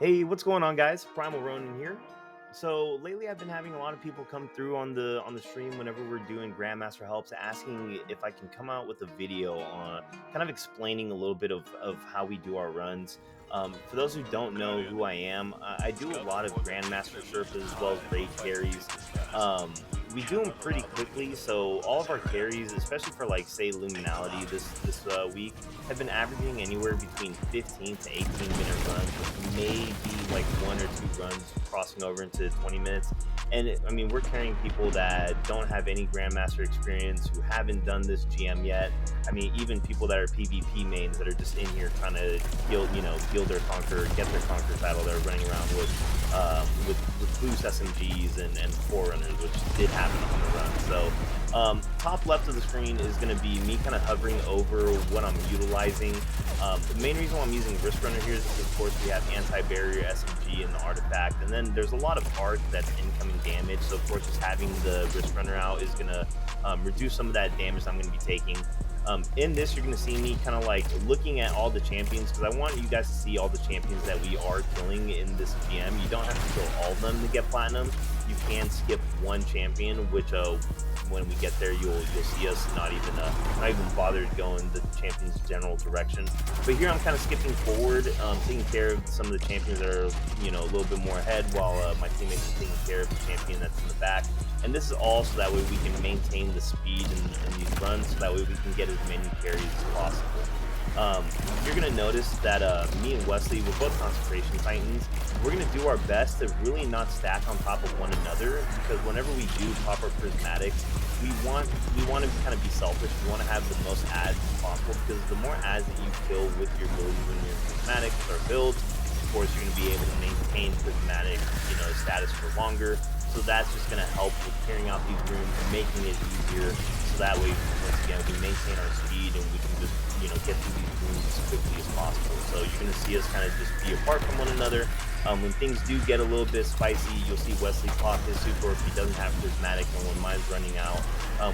Hey, what's going on, guys? Priimalronin here. So lately, I've been having a lot of people come through on the stream whenever we're doing Grandmaster helps, asking if I can come out with a video on kind of explaining a little bit of how we do our runs. For those who don't know who I am, I do a lot of Grandmaster Sherpas as well as raid carries. We do them pretty quickly, so all of our carries, especially for like say Liminality this week, have been averaging anywhere between 15 to 18-minute runs, with maybe like one or two runs crossing over into 20 minutes. And I mean, we're carrying people that don't have any Grandmaster experience, who haven't done this GM yet. I mean, even people that are PvP mains that are just in here trying to build their conquer, get their conquer title. They're running around with loose SMGs and forerunners, which did happen on the run. So top left of the screen is going to be me kind of hovering over what I'm utilizing. The main reason why I'm using Wrist Runner here is because, of course, we have anti-barrier, SMG, and the artifact, and then there's a lot of arc that's incoming damage. So, of course, just having the Wrist Runner out is going to reduce some of that damage I'm going to be taking. In this, you're going to see me kind of like looking at all the champions, because I want you guys to see all the champions that we are killing in this GM. You don't have to kill all of them to get platinum. You can skip one champion, which when we get there, you'll see us not even bothered going the champion's general direction. But here I'm kind of skipping forward, taking care of some of the champions that are a little bit more ahead, while my teammates are taking care of the champion that's in the back. And this is all so that way we can maintain the speed in these runs, so that way we can get as many carries as possible. You're going to notice that me and Wesley, we're both concentration titans. We're going to do our best to really not stack on top of one another, because whenever we do pop our prismatics, we want to kind of be selfish. We want to have the most ads as possible, because the more ads that you kill with your abilities when you're prismatic with our builds, of course you're going to be able to maintain prismatic status for longer. So that's just going to help with clearing out these rooms and making it easier. So that way, once again, we maintain our speed and we can just, get through these rooms as quickly as possible. So you're going to see us kind of just be apart from one another. When things do get a little bit spicy, you'll see Wesley pop his super if he doesn't have prismatic, and when mine's running out.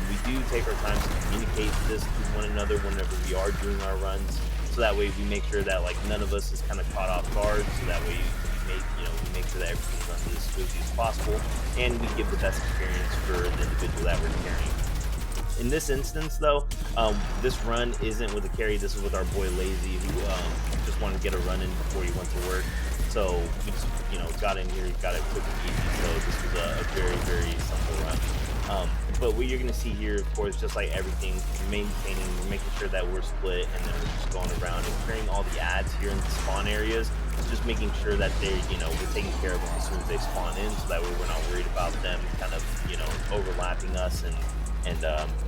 We do take our time to communicate this to one another whenever we are doing our runs. So that way we make sure that like none of us is kind of caught off guard. So that way we make sure that everything runs as smoothly as possible, and we give the best experience for the individual that we're carrying. In this instance, though, this run isn't with a carry. This is with our boy Lazy, who just wanted to get a run in before he went to work. So we just, got in here, got it quick and easy. So this was a very, very simple run. But what you're going to see here, of course, just like everything, we're making sure that we're split, and then we're just going around and clearing all the ads here in the spawn areas, just making sure that we're taking care of them as soon as they spawn in, so that way we're not worried about them kind of, overlapping us and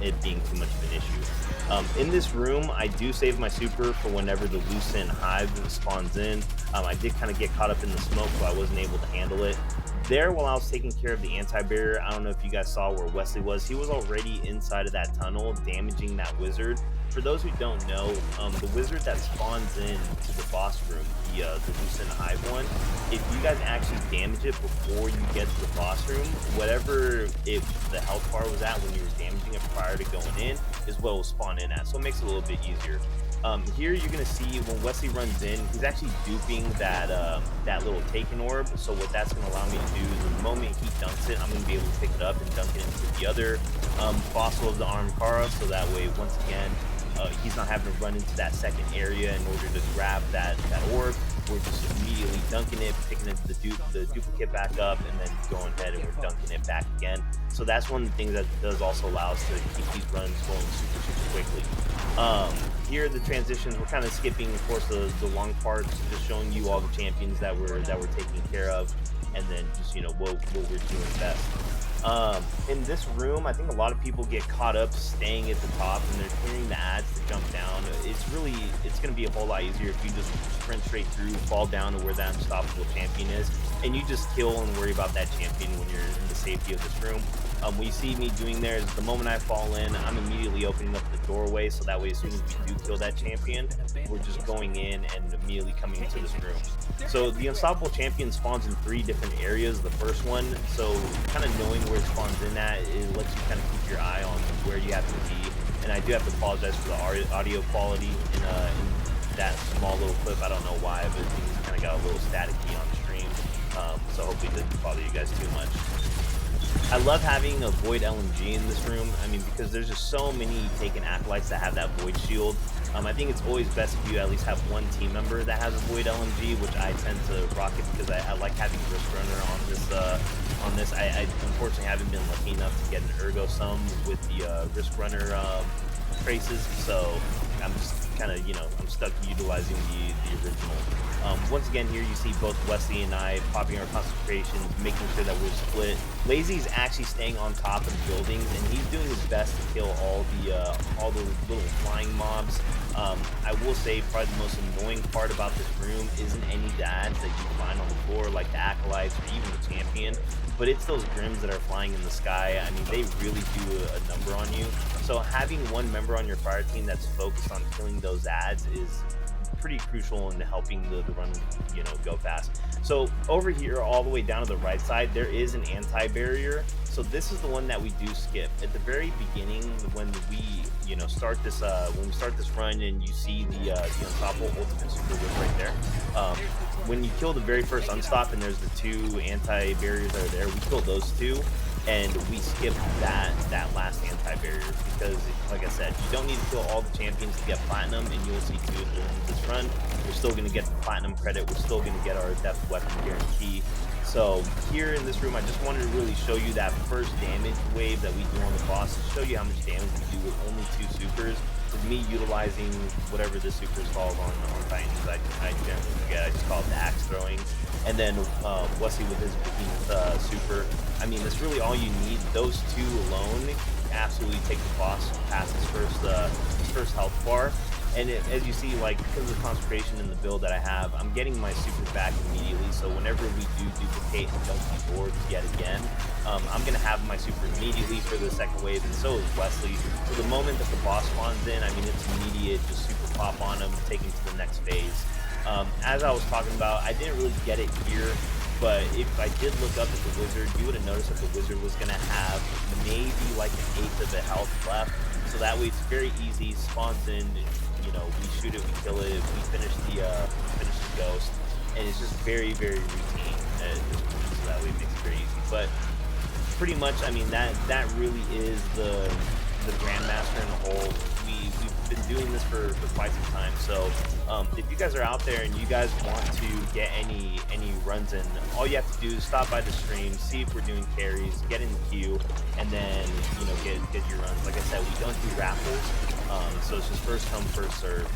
it being too much of an issue. In this room, I do save my super for whenever the Lucent Hive spawns in. I did kind of get caught up in the smoke, so I wasn't able to handle it. There, while I was taking care of the anti-barrier, I don't know if you guys saw where Wesley was. He was already inside of that tunnel, damaging that wizard. For those who don't know, the wizard that spawns in to the boss room, the Lucent Hive one, if you guys actually damage it before you get to the boss room, whatever the health bar was at when you were damaging it prior to going in is what will spawn in at. So it makes it a little bit easier. Here you're gonna see when Wesley runs in, he's actually duping that little taken orb. So what that's gonna allow me to do is the moment he dunks it, I'm gonna be able to pick it up and dunk it into the other fossil of the armed Kara. So that way, once again, he's not having to run into that second area in order to grab that orb. We're just immediately dunking it, picking the duplicate back up, and then going ahead and we're dunking it back again. So that's one of the things that does also allow us to keep these runs going super quickly. Here the transitions, we're kind of skipping, of course, the long parts, just showing you all the champions that we're taking care of, and then just what we're doing best. In this room, I think a lot of people get caught up staying at the top and they're clearing the ads to jump down. It's going to be a whole lot easier if you just sprint straight through, fall down to where that unstoppable champion is, and you just kill and worry about that champion when you're in the safety of this room. What you see me doing there is the moment I fall in, I'm immediately opening up the doorway, so that way as soon as we do kill that champion, we're just going in and immediately coming into this room. So the unstoppable champion spawns in 3 different areas. The first one, so kind of knowing where it spawns in at, it lets you kind of keep your eye on where you have to be. And I do have to apologize for the audio quality in that small little clip. I don't know why, but things kind of got a little staticky on stream. So hopefully it didn't bother you guys too much. I love having a Void LMG in this room. I mean, because there's just so many taken acolytes that have that Void shield. I think it's always best if you at least have one team member that has a Void LMG, which I tend to rock it because I like having Risk Runner on this. I unfortunately haven't been lucky enough to get an Ergo Sum with the Risk Runner traces, so I'm just kind of, I'm stuck utilizing the original. Once again, here you see both Wesley and I popping our concentrations, making sure that we're split. Lazy's actually staying on top of the buildings, and he's doing his best to kill all the little flying mobs. I will say probably the most annoying part about this room isn't any dads that you find on the floor, like the acolytes or even the champion, but it's those grims that are flying in the sky. I mean, they really do a number on you. So having one member on your fire team that's focused on killing those ads is pretty crucial in helping the run, go fast. So over here, all the way down to the right side, there is an anti-barrier. So this is the one that we do skip at the very beginning when we, start this run, and you see the unstoppable ultimate super whip right there. When you kill the very first unstop, and there's the two anti-barriers that are there, we kill those two, and we skip that last anti-barrier because, like I said, you don't need to kill all the champions to get platinum, and you'll see too in this run, we're still going to get the platinum credit, we're still going to get our depth weapon guarantee. So here in this room, I just wanted to really show you that first damage wave that we do on the boss, to show you how much damage we do with only 2 supers. With me utilizing whatever this super is called on Titans, I generally forget, I just call it the axe throwing. And then Wesley with his behemoth super. I mean, that's really all you need. Those 2 alone absolutely take the boss past his first health bar. And as you see, like, because of the concentration in the build that I have, I'm getting my super back immediately. So whenever we do duplicate and don't be boards yet again, I'm going to have my super immediately for the second wave, and so is Wesley. So the moment that the boss spawns in, I mean, it's immediate, just super pop on him, take him to the next phase. As I was talking about, I didn't really get it here, but if I did look up at the wizard, you would have noticed that the wizard was going to have maybe like an 1/8 of the health left. So that way it's very easy, spawns in, we shoot it, we kill it, we finish the ghost, and it's just very, very routine at this point, so that way it makes it very easy. But pretty much, I mean, that really is the Grandmaster in a whole. We've been doing this for quite some time, so if you guys are out there and you guys want to get any runs in, all you have to do is stop by the stream, see if we're doing carries, get in the queue, and then get your runs. Like I said, we don't do raffles, so it's just first come, first serve.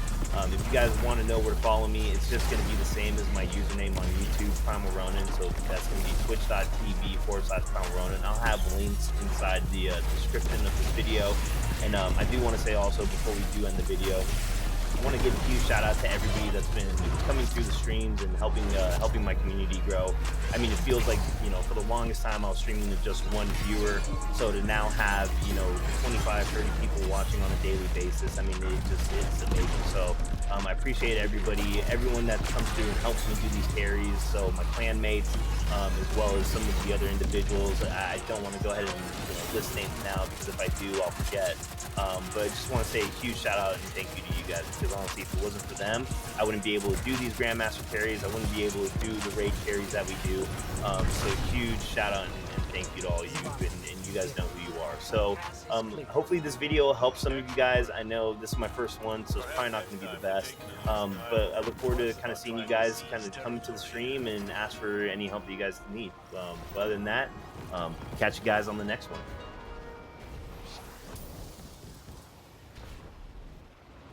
If you guys want to know where to follow me, it's just going to be the same as my username on YouTube, Priimalronin. So that's going to be twitch.tv/Priimalronin. I'll have links inside the description of this video. And I do want to say also, before we do end the video, I want to give a huge shout out to everybody that's been coming through the streams and helping my community grow. I mean, it feels like, for the longest time I was streaming to just one viewer, so to now have, 25, 30 people watching on a daily basis, I mean, it's amazing. So I appreciate everyone that comes through and helps me do these carries. So my clan mates, as well as some of the other individuals. I don't want to go ahead and list names now, because if I do, I'll forget. But I just want to say a huge shout out and thank you to you guys, because honestly, if it wasn't for them, I wouldn't be able to do these Grandmaster carries. I wouldn't be able to do the raid carries that we do. So huge shout out and thank you to all of you, and you guys know who you are. So hopefully this video will help some of you guys. I know this is my first one, so it's probably not going to be the best, but I look forward to kind of seeing you guys kind of come to the stream and ask for any help that you guys need. But other than that, catch you guys on the next one.